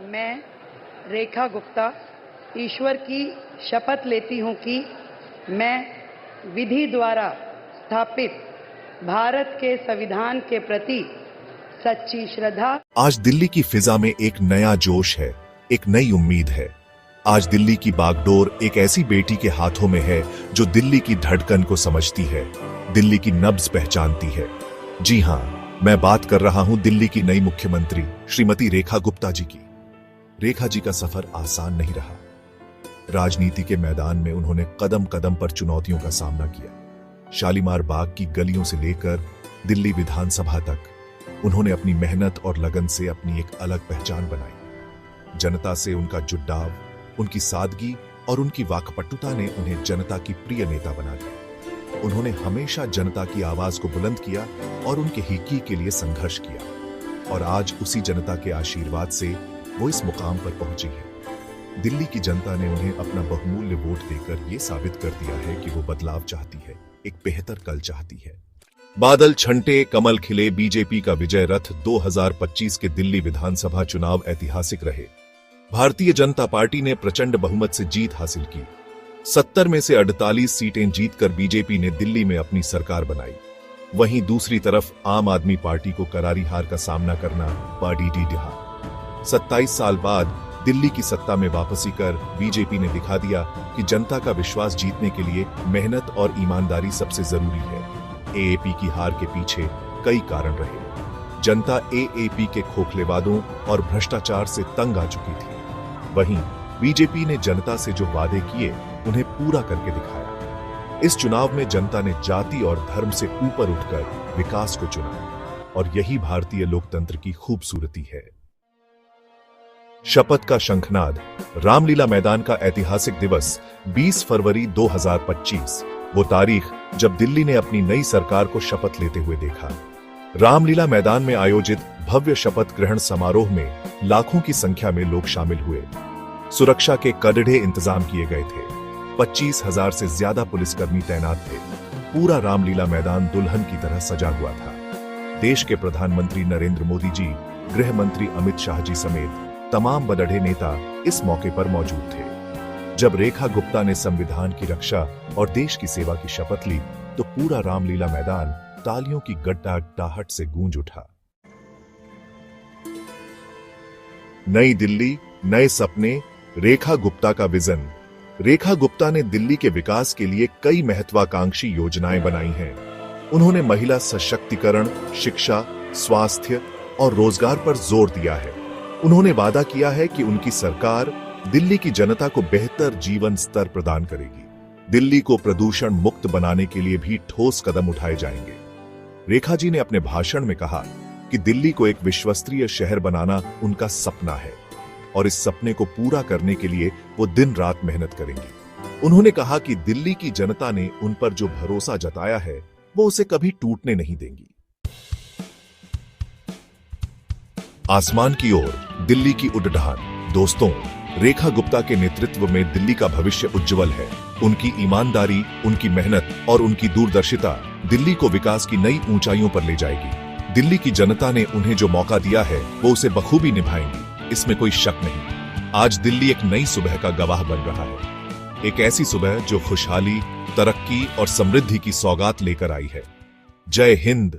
मैं रेखा गुप्ता ईश्वर की शपथ लेती हूं कि मैं विधि द्वारा स्थापित भारत के संविधान के प्रति सच्ची श्रद्धा। आज दिल्ली की फिजा में एक नया जोश है, एक नई उम्मीद है। आज दिल्ली की बागडोर एक ऐसी बेटी के हाथों में है जो दिल्ली की धड़कन को समझती है, दिल्ली की नब्ज पहचानती है। जी हां, मैं बात कर रहा हूं दिल्ली की नई मुख्यमंत्री श्रीमती रेखा गुप्ता जी की। रेखा जी का सफर आसान नहीं रहा। राजनीति के मैदान में उन्होंने कदम कदम पर चुनौतियों का सामना किया। शालीमार बाग की गलियों से लेकर दिल्ली विधानसभा तक उन्होंने अपनी मेहनत और लगन से अपनी एक अलग पहचान बनाई। जनता से उनका जुड़ाव, उनकी सादगी और उनकी वाकपटुता ने उन्हें जनता की प्रिय नेता बना दिया। उन्होंने हमेशा जनता की आवाज को बुलंद किया और उनके हित के लिए संघर्ष किया, और आज उसी जनता के आशीर्वाद से वो इस मुकाम पर पहुंची है। दिल्ली की जनता ने उन्हें अपना बहुमूल्य वोट देकर यह साबित कर दिया है कि वो बदलाव चाहती है, एक बेहतर कल चाहती है। बादल छंटे, कमल खिले, बीजेपी का विजय रथ। 2025 के दिल्ली विधानसभा चुनाव ऐतिहासिक रहे। भारतीय जनता पार्टी ने प्रचंड बहुमत से जीत हासिल की। 70 में से 48 सीटें जीतकर बीजेपी ने दिल्ली में अपनी सरकार बनाई। वहीं दूसरी तरफ आम आदमी पार्टी को करारी हार का सामना करना पड़ी। 27 साल बाद दिल्ली की सत्ता में वापसी कर बीजेपी ने दिखा दिया कि जनता का विश्वास जीतने के लिए मेहनत और ईमानदारी सबसे जरूरी है। एएपी की हार के पीछे कई कारण रहे। जनता एएपी के खोखले वादों और भ्रष्टाचार से तंग आ चुकी थी। वहीं बीजेपी ने जनता से जो वादे किए उन्हें पूरा करके दिखाया। इस चुनाव में जनता ने जाति और धर्म से ऊपर उठकर विकास को चुना, और यही भारतीय लोकतंत्र की खूबसूरती है। शपथ का शंखनाद। रामलीला मैदान का ऐतिहासिक दिवस 20 फरवरी 2025, वो तारीख जब दिल्ली ने अपनी नई सरकार को शपथ लेते हुए देखा। रामलीला मैदान में आयोजित भव्य शपथ ग्रहण समारोह में लाखों की संख्या में लोग शामिल हुए। सुरक्षा के कड़े इंतजाम किए गए थे। 25,000 से ज्यादा पुलिसकर्मी तैनात थे। पूरा रामलीला मैदान दुल्हन की तरह सजा हुआ था। देश के प्रधानमंत्री नरेंद्र मोदी जी, गृह मंत्री अमित शाह जी समेत तमाम बड़े नेता इस मौके पर मौजूद थे। जब रेखा गुप्ता ने संविधान की रक्षा और देश की सेवा की शपथ ली तो पूरा रामलीला मैदान तालियों की गड़गड़ाहट से गूंज उठा। नई दिल्ली, नए सपने, रेखा गुप्ता का विजन। रेखा गुप्ता ने दिल्ली के विकास के लिए कई महत्वाकांक्षी योजनाएं बनाई हैं। उन्होंने महिला सशक्तिकरण, शिक्षा, स्वास्थ्य और रोजगार पर जोर दिया है। उन्होंने वादा किया है कि उनकी सरकार दिल्ली की जनता को बेहतर जीवन स्तर प्रदान करेगी। दिल्ली को प्रदूषण मुक्त बनाने के लिए भी ठोस कदम उठाए जाएंगे। रेखा जी ने अपने भाषण में कहा कि दिल्ली को एक विश्वस्तरीय शहर बनाना उनका सपना है, और इस सपने को पूरा करने के लिए वो दिन रात मेहनत करेंगी। उन्होंने कहा कि दिल्ली की जनता ने उन पर जो भरोसा जताया है वो उसे कभी टूटने नहीं देंगी। आसमान की ओर दिल्ली की उड़ान। दोस्तों, रेखा गुप्ता के नेतृत्व में दिल्ली का भविष्य उज्जवल है। उनकी ईमानदारी, उनकी मेहनत और उनकी दूरदर्शिता दिल्ली को विकास की नई ऊंचाइयों पर ले जाएगी। दिल्ली की जनता ने उन्हें जो मौका दिया है वो उसे बखूबी निभाएंगी, इसमें कोई शक नहीं। आज दिल्ली एक नई सुबह का गवाह बन रहा है। एक ऐसी सुबह जो खुशहाली, तरक्की और समृद्धि की सौगात लेकर आई है। जय हिंद,